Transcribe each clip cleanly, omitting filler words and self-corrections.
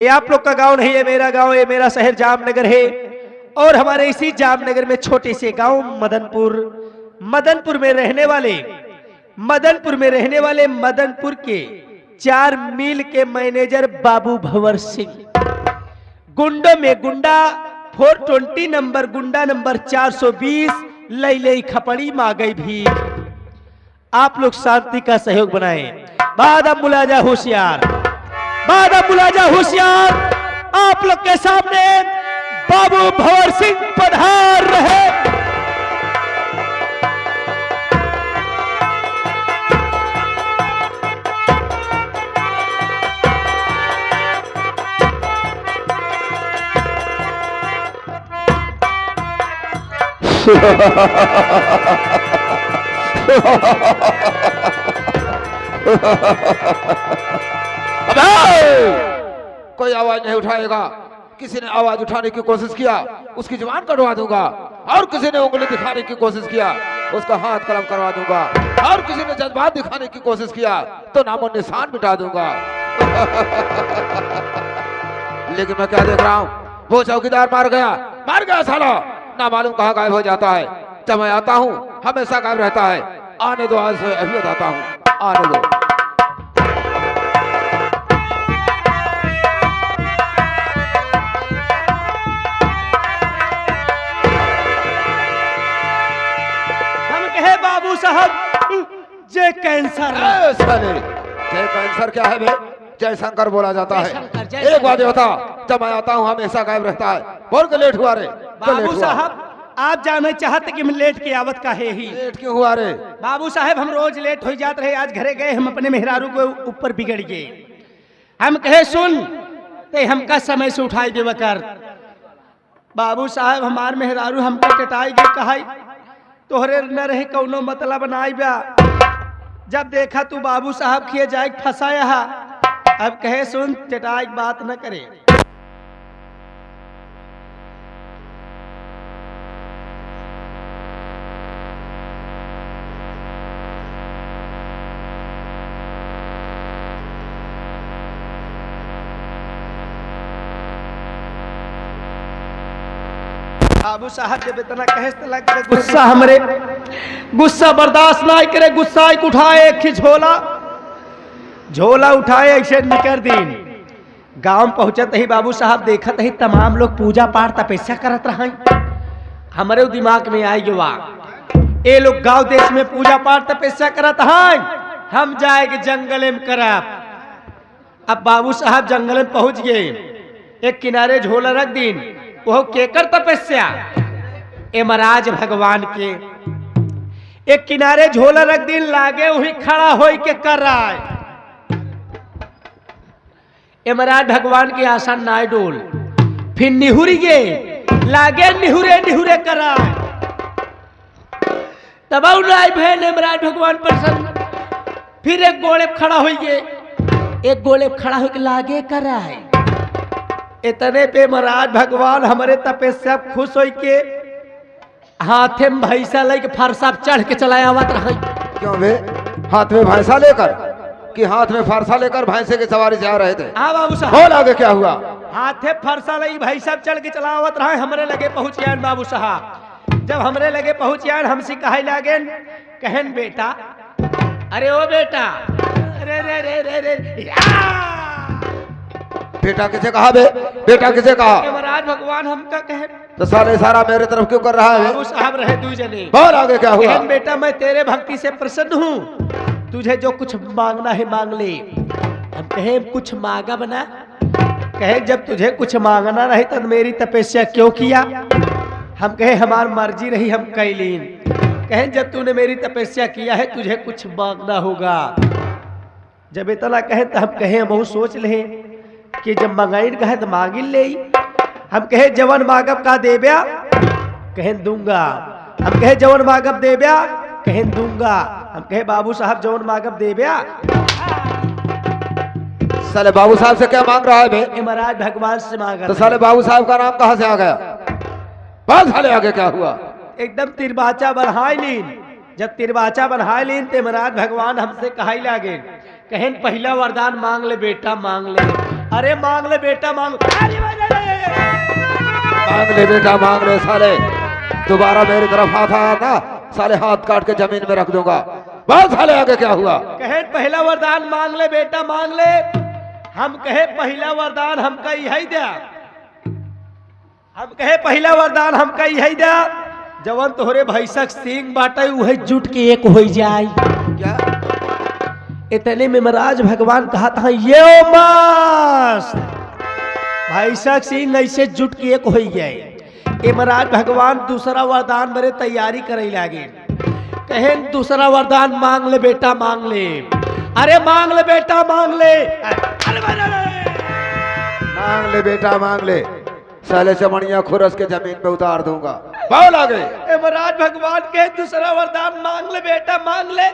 ये आप लोग का गांव नहीं है, मेरा गांव है, मेरा शहर जामनगर है। और हमारे इसी जामनगर में छोटे से गांव मदनपुर में रहने वाले मदनपुर के 4 मील के मैनेजर बाबू भंवर सिंह, गुंडों में गुंडा 420 नंबर, गुंडा नंबर 420, लई खपड़ी मांगई भी। आप लोग शांति का सहयोग बनाएं। बादा मुलाजा होशियार, आप लोग के सामने बाबू भंवर सिंह पधार रहे। कोई आवाज नहीं उठाएगा। किसी ने आवाज उठाने की कोशिश किया, उसकी जुबान कटवा दूंगा। और किसी ने उंगली दिखाने की कोशिश किया, उसका हाथ कलम करवा दूंगा। और किसी ने जज्बात दिखाने की कोशिश किया तो नामो निशान मिटा दूंगा। लेकिन मैं क्या देख रहा हूँ, वो चौकीदार मार गया साला, ना मालूम कहाँ गायब हो जाता है। जब मैं आता हूँ हमेशा गायब रहता है। आने दो, आज से अभी बताता हूँ, आने दो। बाबू साहब जय कैंसर। जय कैंसर क्या है बे? जय शंकर बोला जाता है। एक बात बता, जब मैं आता हूँ हमेशा गायब रहता है। बोल के लेट हुआ रे? बाबू साहब आप जानना चाहते कि हम लेट की आवत का है ही। लेट क्यों हुआ रे? बाबू साहब हम रोज लेट हो जाते रहे। आज घरे गए हम अपने मेहरारू को ऊपर बिगड़ गए। हम कहे सुन ते हमका समय से उठाई देव कर। बाबू साहब हमार मेहरारू हमका टटाई गए, कहा तोहरे न रहे कौनो मतलब बनाई बा। जब देखा तू बाबू साहब किए जाए फंसाया। अब कहे सुन चटाई बात न करे। बाबू साहब जब इतना कहे गुस्सा हमरे गुस्सा बर्दाश्त ना करे। गुस्सा एक उठाए, एक झोला उठाए ऐसे निकर दिन। गांव पहुंचत ही बाबू साहब देखत ही तमाम लोग पूजा पाठ तपस्या करत रहे। हमारे दिमाग में आई गवा ये लोग गांव देश में पूजा पाठ तपस्या करत हैं, हम जाएंगे जंगल में करब। अब बाबू साहब जंगल में पहुंच गए। एक किनारे झोला रख दिन, वो केकर तपस्या? यमराज भगवान के। एक किनारे झोला रख दिन, लागे वही खड़ा होई के कर रहा है। यमराज भगवान के आसन नाय डोल, फिर निहुरी गे, लागे निहुरे कर रहा है। तब नाय भेल यमराज भगवान प्रसन्न। फिर एक गोले खड़ा हो गए, एक गोले खड़ा होके लागे कर रहा है। इतने पे महाराज भगवान हमारे तपस्या खुश हो के हाथे में भैंसा लेके फरसा चढ़ के चलाया आवत रहे। क्यों बे? हाथ में भैंसा लेकर कि हाथ में फरसा लेकर भैंसे की सवारी से आ रहे थे? हाँ बाबू साहब। बोल आगे क्या हुआ? हाथे फरसा लगी भैंसा चढ़ के चलावत रहे। हमरे लगे पहुंच गए बाबू साहब। जब हमरे लगे पहुंच गए हमसे कहे लागे, कहन बेटा, अरे ओ बेटा, अरे रे रे रे रे बेटा किसे कहा बे? बेटा किसे कहा? महाराज भगवान हमका कहे। तो साले सारा मेरे तरफ क्यों कर रहा है? बाबू साहब रहे दू जने। बोल आगे क्या हुआ? बेटा मैं तेरे भक्ति से प्रसन्न हूँ, तुझे जो कुछ मांगना है मांग ले। हम कहे कुछ मांगा बना? कहे जब तुझे कुछ मांगना रही तो मेरी तपस्या क्यों किया? हम कहे हमार मर्जी रही हम कैलीन। कहे जब तूने मेरी तपस्या किया है तुझे कुछ मांगना होगा। जब इतना कहे तो हम कहे बहुत सोच ले कि जब मंगाई कहे तो मांगी ले। हम कहे जवन मांगब का देब्या? कहे दूंगा। हम कहे जवन मांगब देब्या? कहे दूंगा। हम कहे बाबू साहब जवन मांगब देब्या? साले बाबू साहब से क्या मांग रहा है बे? महाराज भगवान से मांगा। तो साले बाबू साहब का नाम कहाँ से आ गया? बस साले आगे क्या हुआ? एकदम तिरबाचा बढ़ाई लीन। जब तिरबाचा बढ़ाई लीन तो महाराज भगवान हमसे कहा लागे, कहें पहला वरदान मांग ले बेटा, मांग ले। अरे मांग ले बेटा मांग। अरे मांग ले बेटा मांग ले साले, दोबारा मेरी तरफ हाथ आया ना साले हाथ काट के जमीन में रख दूंगा। बस साले आगे क्या हुआ? कहे पहला वरदान मांग ले बेटा मांग ले। हम कहे पहला वरदान हमका यही दिया, हम कहे पहला वरदान हमका यही दिया, जवन तोहरे भैंसक सींग बाटे उहे जुट के एक हो जाए। क्या? इतने में महाराज भगवान कहा था ये ओ मस्त भैंसक सींग ऐसे जुट के एक हो जाए। ये महाराज भगवान दूसरा वरदान मेरे तैयारी करे लागे। कहे दूसरा वरदान मांग ले बेटा मांग ले। अरे मांग ले बेटा मांग ले। मांग ले बेटा मांग ले, साले चमड़िया खुरस के जमीन पे उतार दूंगा। बोल आगे। महाराज भगवान के दूसरा वरदान मांग ले बेटा मांग ले।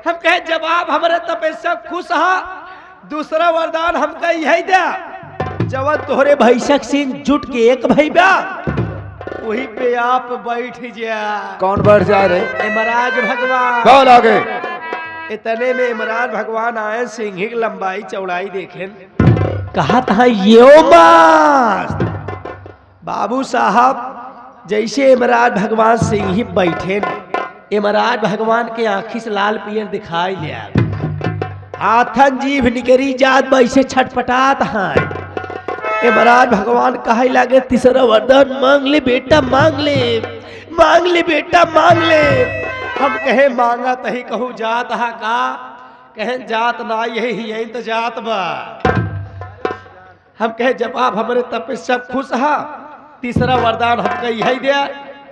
हम कहे जवाब हमारे तपस्या खुश हा। दूसरा वरदान हमका यही दिया, जवन तोहरे भैंसक सिंह जुट के एक भैया वही पे आप बैठ जा। कौन बैठ जा रे? महाराज भगवान। बोल आगे। इतने में महाराज भगवान आए, सिंह की लंबाई चौड़ाई देखें, कहा था ये मस्त बाबू साहब। जैसे महाराज भगवान सिंह ही बैठे, महाराज भगवान के आंखी से लाल पियर दिखाई लिया, हाथन जीभ निकरी जात वैसे छटपटात हैं। महाराज भगवान कहे लगे तीसरा वरदान मांग ले बेटा मांग ले, मांग ले बेटा मांग ले। हम कहे मांगा तही कहू जात हा का? कहे जात ना यही यही तो जात बा। हम कहे जवाब हमारे तपस्या खुश हा। तीसरा वरदान हमका यही दिया,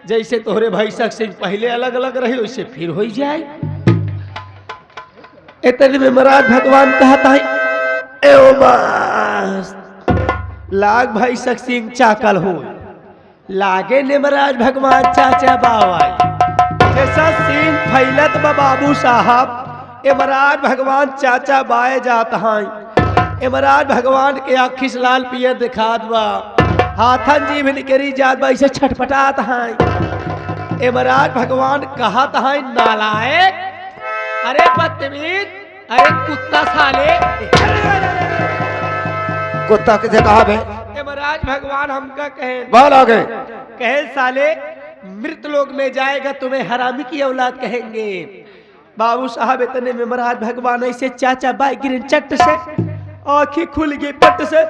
जैसे तोहरे भैंसक सिंह पहले अलग अलग रहे वैसे फिर हो जाए। इतने में महाराज भगवान कहता है ए मस्त लाग भैंसक सिंह चाकल हो लागे ने महाराज भगवान चाचा बावाई जैसा सिंह फैलत बा बाबू साहब। ए महाराज भगवान चाचा बाए जात हैं। महाराज भगवान के आँखी से लाल पियर दिखात बा, हाथन जीभ निकरी जात बा ऐसे छटपटात हैं। महाराज भगवान कहत हैं नालायक, अरे बदतमीज, अरे कुत्ता साले। कुत्ता किसे कहा बे? महाराज भगवान हमका कहे बोल आगे। कहे साले मृत लोक में जाएगा तुम्हें हरामी की औलाद कहेंगे। बाबू साहब इतने में महाराज भगवान ऐसे चाचा बाई गिरन चट से आंखें खुल गई पट से।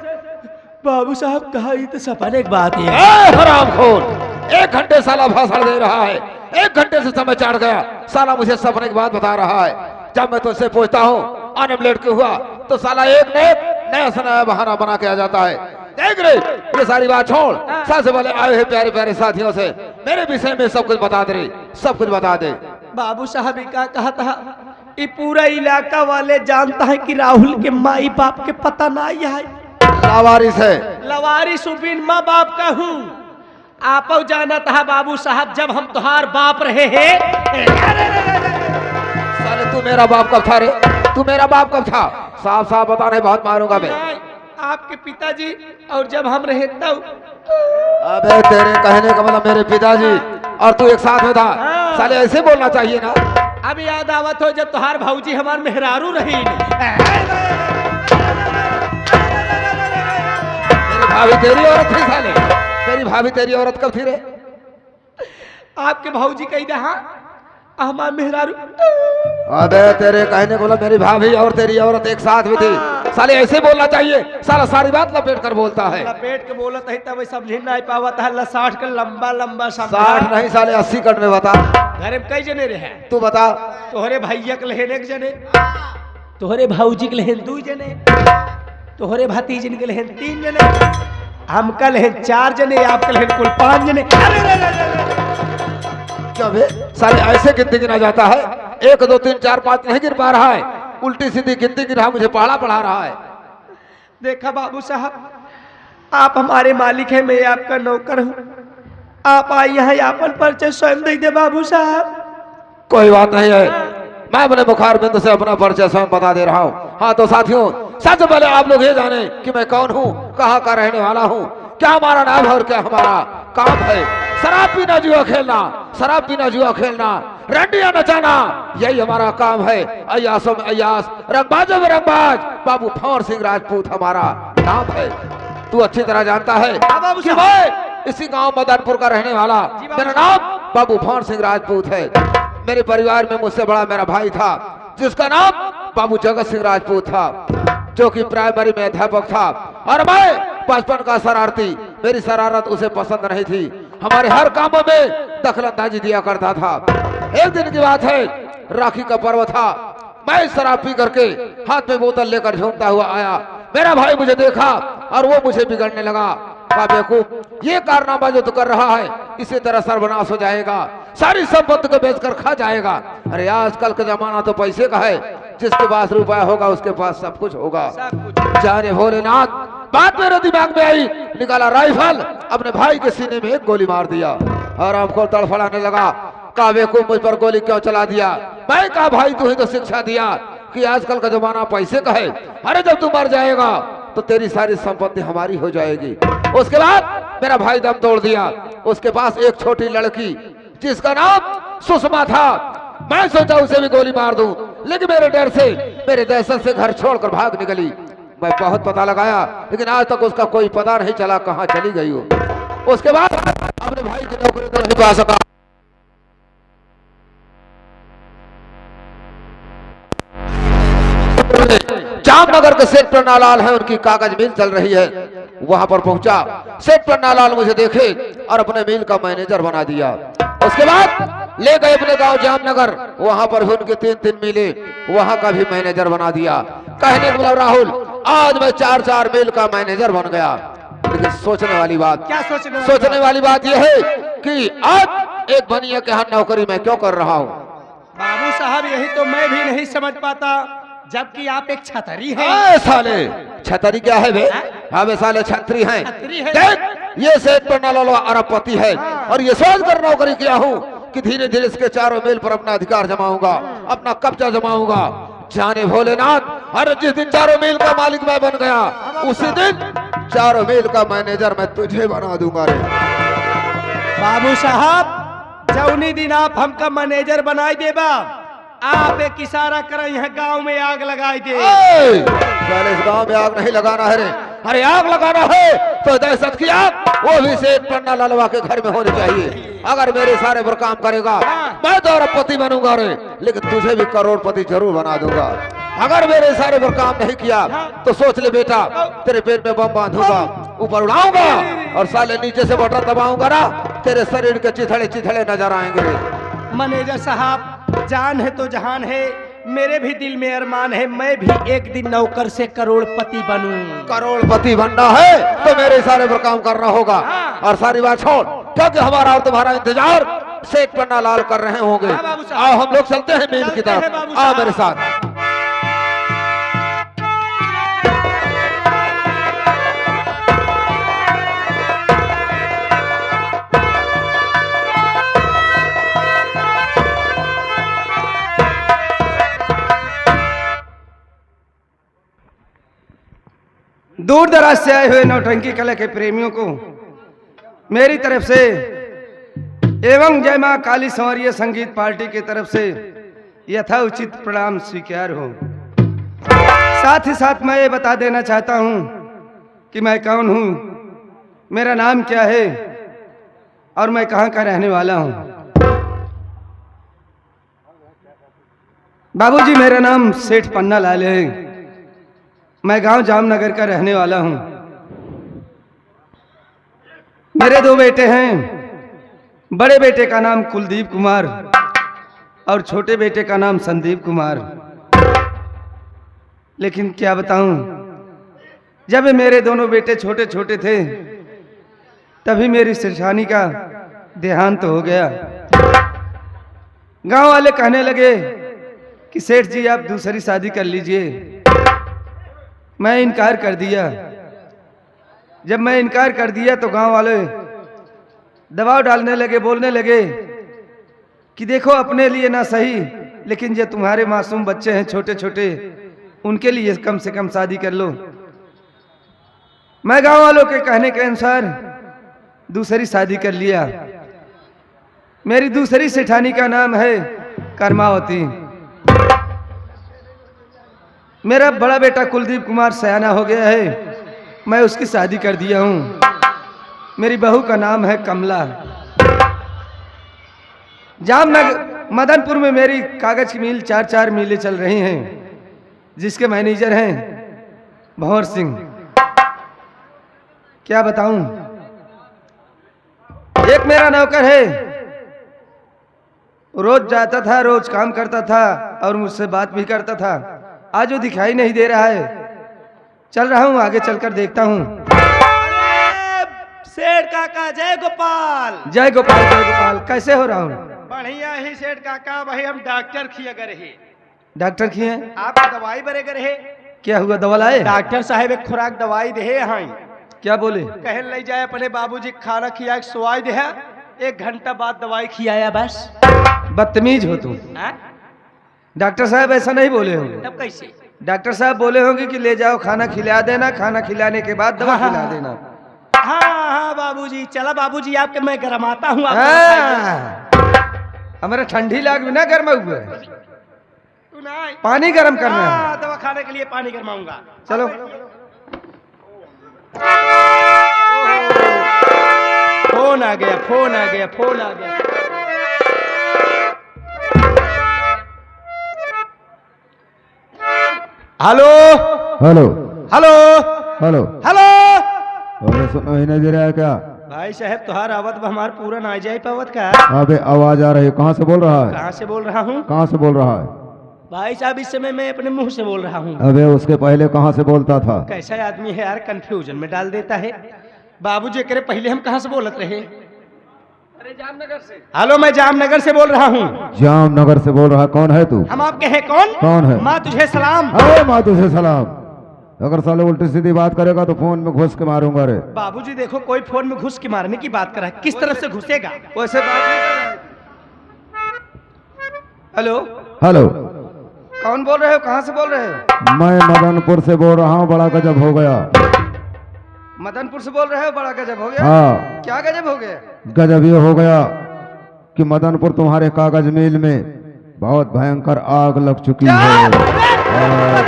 बाबू साहब कहा ये तो सपने एक बात है। हरामखोर, 1 घंटे साला भाषण दे रहा है, 1 घंटे से समय चढ़ गया, साला मुझे सपने की बात बता रहा है। जब मैं तुझसे पूछता हूँ अनएम्प्लॉयड क्यों हुआ, तो साला एक नया सनया बहाना बना के आ जाता है। देख रे, ये सारी बात छोड़, सबसे पहले आए हैं प्यारे प्यारे साथियों से मेरे विषय में सब कुछ बता दे, सब कुछ बता दे। बाबू साहब क्या कहा था, ये पूरा इलाका वाले जानता है कि राहुल के माई बाप के पता नहीं है। लावारिस है। लवारिस बिन माँ बाप का हूँ। आप जाना था बाबू साहब जब हम तुहार बाप रहे हैं। साले तू मेरा बाप कब था रे? तू मेरा बाप कब था? साफ साफ बता रहे, बहुत मारूंगा मैं। आपके पिताजी और जब हम रहे तब। अबे तेरे कहने का मतलब मेरे पिताजी और तू एक साथ में था। साले ऐसे बोलना चाहिए ना। अब याद आवत हो जब तुहार भाऊजी हमार मेहरारू रही। भाभी तेरी औरत थी साले, तेरी भाभी तेरी औरत कब थी रे? आपके भाऊजी कही रहा हमार मेहरारू। अबे तेरे कहने को मेरी भाभी और तेरी औरत एक साथ में थी। साले ऐसे बोलना चाहिए, साला सारी बात लपेट कर बोलता है। लपेट के बोलत है तब समझ नहीं पावत है। 60 का लंबा लंबा 60 नहीं साले 80 कट में बता। घर में कई जने रहे? तू बता। तोहरे भैया के लहन 1 जने, तोहरे भाऊजी के लहन 2 जने, तोहरे भतीजन के लहन 3 जने, हमका लहन 4 जने, आपका लहन कुल 5 जने। क्या बे साले ऐसे गिनती गिना जाता है? 1 2 3 4 5 नहीं गिन पा रहा है, उल्टी सीधी गिनती गिना मुझे पढ़ा पढ़ा रहा है। देखा बाबू साहब, आप हमारे मालिक हैं, मैं आपका नौकर हूँ। आप आइए हैं, आपन परिचय स्वयं दे दे बाबू साहब। कोई बात नहीं है, मैं अपने बुखार बिंदु से अपना परिचय स्वयं बता दे रहा हूँ। हाँ तो साथियों, सबसे पहले आप लोग ये जाने कि मैं कौन हूँ, कहाँ का रहने वाला हूँ, क्या हमारा नाम है और क्या हमारा काम है। शराब पीना जुआ खेलना, शराब पीना जुआ खेलना रंडिया नचाना, यही हमारा काम है। अय्यासों में अय्यास, रंगबाजों में रंगबाज, बाबू भंवर सिंह राजपूत हमारा नाम है। तू अच्छी तरह जानता है कि मैं इसी गांव मदनपुर का रहने वाला, मेरा नाम बाबू भंवर सिंह राजपूत है। मेरे परिवार में मुझसे बड़ा मेरा भाई था जिसका नाम बाबू जगत सिंह राजपूत था, जो कि प्राइमरी में अध्यापक था, और मैं बचपन का शरारती। मेरी शरारत उसे पसंद नहीं थी, हमारे हर कामों में दखलंदाजी दिया करता था। एक दिन की बात है, राखी का पर्व था, मैं शराब पी करके हाथ में बोतल लेकर झूमता हुआ आया। मेरा भाई मुझे देखा और वो मुझे बिगड़ने लगा। कहा बेवकूफ, ये कारनामा जो तू कर रहा है इसी तरह सर्वनाश हो जाएगा, सारी संपत्ति को बेचकर खा जाएगा। अरे आजकल का जमाना तो पैसे का है, जिसके पास रुपया होगा उसके पास सब कुछ होगा। जाने भोलेनाथ, बात मेरे दिमाग में आई, निकाला राइफल, अपने भाई के सीने में एक गोली मार दिया और हमको तड़फड़ाने लगा। कहा बेवकूफ, मुझ पर गोली क्यों चला दिया? मैं कहा भाई तू ही तो शिक्षा दिया कि आजकल का जमाना पैसे का है। अरे जब तू मर जाएगा तो तेरी सारी संपत्ति हमारी हो जाएगी। उसके बाद मेरा भाई दम तोड़ दिया। उसके पास एक छोटी लड़की जिसका नाम सुषमा था, मैं सोचा उसे भी गोली मार दूं, लेकिन मेरे डर से, मेरे दहशत से घर छोड़कर भाग निकली। मैं बहुत पता लगाया, लेकिन आज तक उसका कोई पता नहीं चला कहां चली गई हो। उसके बाद अपने भाई की नौकरी तो नहीं पा सका। जामनगर के सेठ पन्नालाल है, उनकी कागज मिल चल रही है, वहां पर पहुंचा। सेठ पन्नालाल मुझे देखे और अपने मिल का मैनेजर बना दिया। उसके बाद ले गए अपने गांव जामनगर, वहां पर भी उनके 3-3 मिले, वहां का भी मैनेजर बना दिया। कहने को बोला राहुल, आज मैं 4-4 मिल का मैनेजर बन गया। लेकिन सोचने वाली बात, क्या सोचने वाली बात यह है कि आज एक बनिया के यहाँ नौकरी मैं क्यों कर रहा हूँ? बाबू साहब, यही तो मैं भी नहीं समझ पाता, जबकि आप एक छतरी हैं। साले छतरी क्या है बे? हाँ बे साले छतरी हैं। देख, ये सेठ पन्नालाल अरबपति है और ये सोच कर नौकरी किया हूँ कि धीरे धीरे इसके चारों मेल पर अपना अधिकार जमाऊंगा, अपना कब्जा जमाऊंगा। जाने भोलेनाथ, हर जिस दिन चारों मेल का मालिक मैं बन गया, उसी दिन चारों मेल का मैनेजर मैं तुझे बना दूंगा रे। बाबू साहब, जौनी दिन आप हमका मैनेजर बनाई देबा, आप एक इशारा कर यहाँ गांव में आग लगाई दे। पहले इस गांव में आग नहीं लगाना है रे। अरे आग लगाना है तो दहशत की आग, वो भी सेठ पन्नालाल के घर में होनी चाहिए। अगर मेरे सारे पर काम करेगा मैं तो अरबपति बनूंगा रे, लेकिन तुझे भी करोड़पति जरूर बना दूंगा। अगर मेरे सारे पर काम नहीं किया तो सोच ले बेटा, तेरे पेट में बम बांधूंगा, ऊपर उड़ाऊंगा और साले नीचे से बटन दबाऊंगा ना, तेरे शरीर के चिथड़े चिथड़े नजर आएंगे। मैनेजर साहब, जान है तो जहान है, मेरे भी दिल में अरमान है, मैं भी एक दिन नौकर से करोड़पति बनूं। करोड़पति बनना है तो मेरे इशारे पर काम करना होगा। और सारी बात छोड़, क्योंकि हमारा और तुम्हारा इंतजार सेठ पन्नालाल कर रहे होंगे। आओ हम लोग चलते हैं मील की तरफ, आओ मेरे साथ। दूर दराज से आए हुए नौटंकी कला के प्रेमियों को मेरी तरफ से एवं जय मां काली संवरिया संगीत पार्टी की तरफ से यथाउचित प्रणाम स्वीकार हो। साथ ही साथ मैं ये बता देना चाहता हूं कि मैं कौन हूं, मेरा नाम क्या है और मैं कहां का रहने वाला हूं। बाबूजी, मेरा नाम सेठ पन्नालाल है, मैं गांव जामनगर का रहने वाला हूं। मेरे 2 बेटे हैं, बड़े बेटे का नाम कुलदीप कुमार और छोटे बेटे का नाम संदीप कुमार। लेकिन क्या बताऊं, जब मेरे दोनों बेटे छोटे छोटे थे तभी मेरी सिरसानी का देहांत हो गया। गांव वाले कहने लगे कि सेठ जी आप दूसरी शादी कर लीजिए। मैं इनकार कर दिया। जब मैं इनकार कर दिया तो गांव वाले दबाव डालने लगे, बोलने लगे कि देखो अपने लिए ना सही, लेकिन जो तुम्हारे मासूम बच्चे हैं छोटे छोटे, उनके लिए कम से कम शादी कर लो। मैं गांव वालों के कहने के अनुसार दूसरी शादी कर लिया। मेरी दूसरी सेठानी का नाम है कर्मावती। मेरा बड़ा बेटा कुलदीप कुमार सयाना हो गया है, मैं उसकी शादी कर दिया हूँ। मेरी बहू का नाम है कमला। जामनगर मदनपुर में मेरी कागज की मिल 4 मिलें चल रही हैं, जिसके मैनेजर हैं भंवर सिंह। क्या बताऊं, एक मेरा नौकर है, रोज जाता था, रोज काम करता था और मुझसे बात भी करता था। आज वो दिखाई नहीं दे रहा है। चल रहा हूं, आगे चलकर देखता हूं। सेठ काका जय गोपाल। जय गोपाल जय गोपाल। कैसे हो रहा हूं? बढ़िया ही सेठ काका, भाई हम डॉक्टर खिया करे है। डॉक्टर की हैं? आपका दवाई बरे करे है। क्या हुआ, दवा लाए? डॉक्टर साहब एक खुराक दवाई दे हाँ, क्या बोले? कहे ले जाए अपने बाबूजी खाना खिया के सोवाई दे, 1 घंटा बाद दवाई खियाया बस। बदतमीज हो तुम। हाँ? डॉक्टर साहब ऐसा नहीं बोले होंगे। तब कैसे? डॉक्टर साहब बोले होंगे कि ले जाओ खाना खिला देना, खाना खिलाने के बाद दवा खिला देना। हाँ हाँ बाबूजी, चला बाबूजी आपके मैं गरमाता हूँ। हमारा ठंडी लाग बिना गर्म हुआ है। तू नहीं पानी गर्म करना है। हाँ, दवा खाने के लिए पानी गरमाऊंगा। चलो। फोन आ गया, फोन आ गया, फोन आ गया। Hello hello hello hello. Hello. अबे सुनो ही नहीं दे रहा है क्या? भाई साहब तुहार आवत हमार पूरा ना जाए पावत का। अबे आवाज आ रही है, कहाँ से बोल रहा है? कहाँ से बोल रहा हूँ? कहाँ से बोल रहा है? भाई साहब इस समय मैं अपने मुंह से बोल रहा हूँ। अबे उसके पहले कहाँ से बोलता था? कैसा आदमी है यार, कंफ्यूजन में डाल देता है। बाबूजी करे पहले हम कहाँ से बोलत रहे? अरे जामनगर से। हेलो, मैं जामनगर से बोल रहा हूँ। जामनगर से बोल रहा है? कौन है तू? हम आपके हैं कौन? कौन है? माँ तुझे सलाम। अरे माँ तुझे सलाम। अगर साले उल्टी सीधी बात करेगा तो फोन में घुस के मारूंगा रे। बाबूजी देखो, कोई फोन में घुस के मारने की बात कर रहा है, किस तरफ से घुसेगा? वैसे बात नहीं कर रहा है। हेलो, हेलो, कौन बोल रहे हो? कहाँ से बोल रहे हो? मैं मदनपुर से बोल रहा हूँ। बड़ा गजब हो गया। मदनपुर से बोल रहे हो? बड़ा गजब हो गया। हाँ, क्या गजब हो गया? गजब ये हो गया कि मदनपुर तुम्हारे कागज मिल में बहुत भयंकर आग लग चुकी है। आग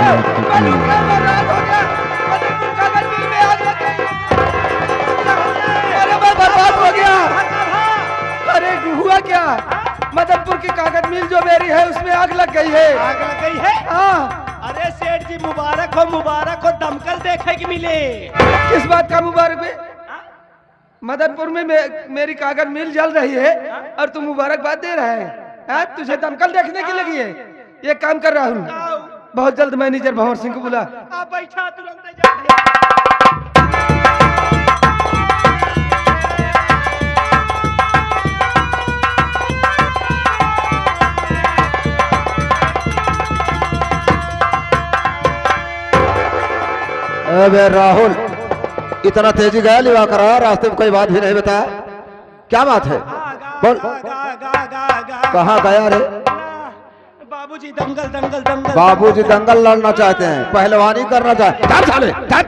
लग चुकी है। हुआ क्या? मदनपुर की कागज मिल जो मेरी है उसमें आग लग गई है। आग लग गई है? हाँ। अरे सेठ जी मुबारक हो, मुबारक हो। दमकल देखे कि मिले? किस बात का मुबारक है? मदनपुर में मेरी कागज मिल जल रही है और तू मुबारकबाद दे रहा है? तुझे दमकल देखने की लगी है? ये काम कर रहा हूँ, बहुत जल्द मैनेजर भंवर सिंह को बुला। आप बैठा, तुरंत जा। अबे राहुल, इतना तेजी गया लिवा करा, रास्ते में कोई बात भी नहीं बताया। क्या बात है? बोल। कहाँ गया रे? बाबूजी दंगल दंगल दंगल। बाबूजी दंगल लड़ना चाहते हैं, पहलवानी करना चाहते। चल साले, चल।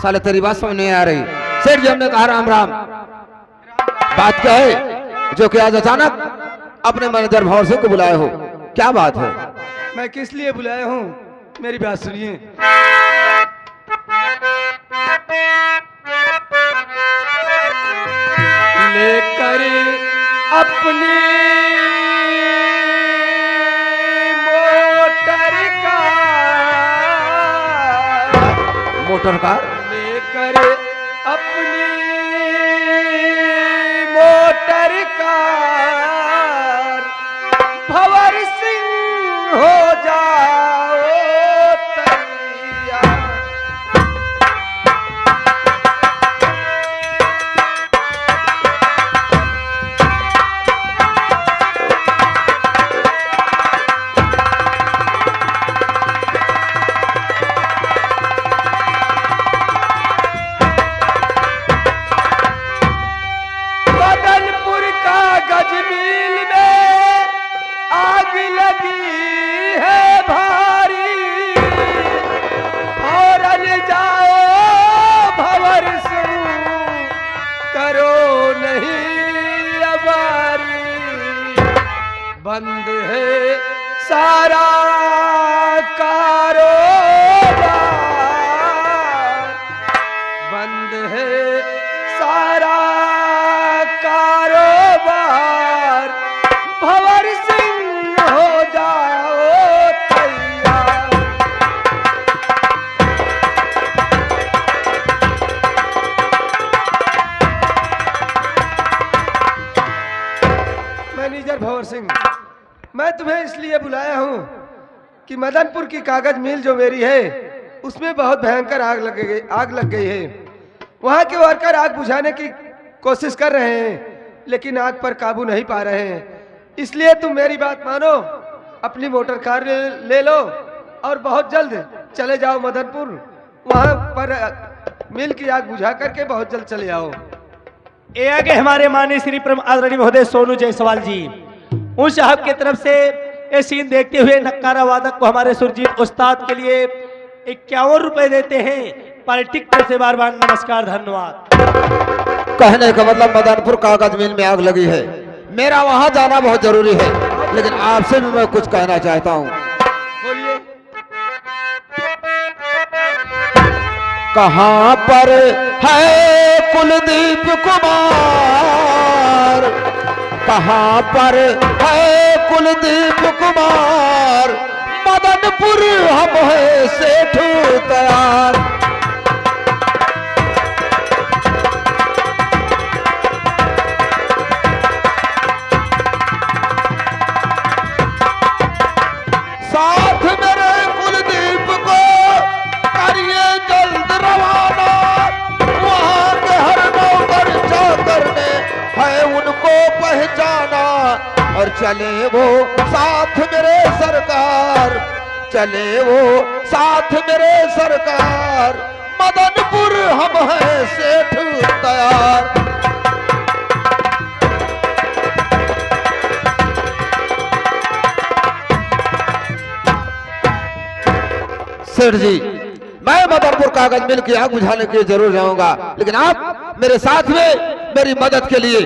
साले तेरी बात समझ नहीं आ रही। सेठ जी हमने कहा राम राम। बात क्या है जो कि आज अचानक अपने मैनेजर भंवर सिंह को बुलाए हो? क्या बात है? मैं किस लिए बुलाया हूँ, मेरी बात सुनिए। लेकर अपनी मोटर कार लेकर अपनी मोटर कार भंवर सिंह हो जाओ तैयार। मदनपुर कागज बंद है सारा कारोबार, बंद है सारा कारोबार, भंवर सिंह हो जाओ तैयार। मैनेजर भंवर सिंह, मैं तुम्हें इसलिए बुलाया हूं कि मदनपुर की कागज मिल जो मेरी है उसमें बहुत भयंकर आग लग गई है। वहां के वर्कर आग बुझाने की कोशिश कर रहे हैं लेकिन आग पर काबू नहीं पा रहे हैं। इसलिए तुम मेरी बात मानो, अपनी मोटर कार ले लो और बहुत जल्द चले जाओ मदनपुर। वहां पर मिल की आग बुझा करके बहुत जल्द चले आओ। ये आगे हमारे माननीय श्री परम आदरणीय महोदय सोनू जायसवाल जी, उन साहब की तरफ से ये सीन देखते हुए नक्कारा वादक को हमारे सुरजीत उस्ताद के लिए 51 रुपए देते हैं। पार्टी से बार बार नमस्कार, धन्यवाद। कहने का मतलब मदनपुर कागज मिल में आग लगी है, मेरा वहां जाना बहुत जरूरी है, लेकिन आपसे भी मैं कुछ कहना चाहता हूँ। बोलिए। कहाँ पर है कुलदीप कुमार, कहाँ पर है कुलदीप कुमार, मदनपुर हम है सेठ तैयार। साथ मेरे कुलदीप को करिए जल्द रवाना, वहां के हर नौकर चाकर ने है उनको पहचाना। और चले वो साथ मेरे सरकार, चले वो साथ मेरे सरकार, मदनपुर हम हैं सेठ तैयार। सेठ जी, मैं मदनपुर कागज मिल की आग बुझाने के लिए जरूर जाऊंगा, लेकिन आप मेरे साथ में मेरी मदद के लिए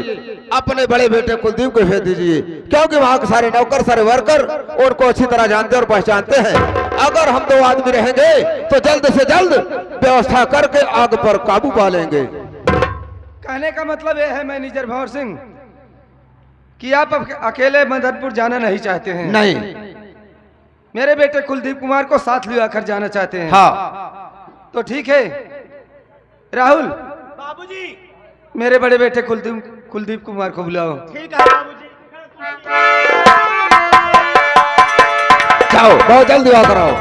अपने बड़े बेटे कुलदीप को भेज दीजिए, क्योंकि वहां के सारे नौकर सारे वर्कर उनको अच्छी तरह जानते और पहचानते हैं। अगर हम 2 आदमी रहेंगे तो जल्द से जल्द व्यवस्था करके आग पर काबू पा लेंगे। कहने का मतलब यह है मैनेजर भंवर सिंह कि आप अकेले मदनपुर जाना नहीं चाहते हैं। नहीं, मेरे बेटे कुलदीप कुमार को साथ ले आकर जाना चाहते हैं। हाँ, तो ठीक है राहुल, बाबूजी। मेरे बड़े बेटे कुलदीप कुमार को बुलाओ। ठीक है बाबूजी। जाओ बहुत जल्दी आ कराओ।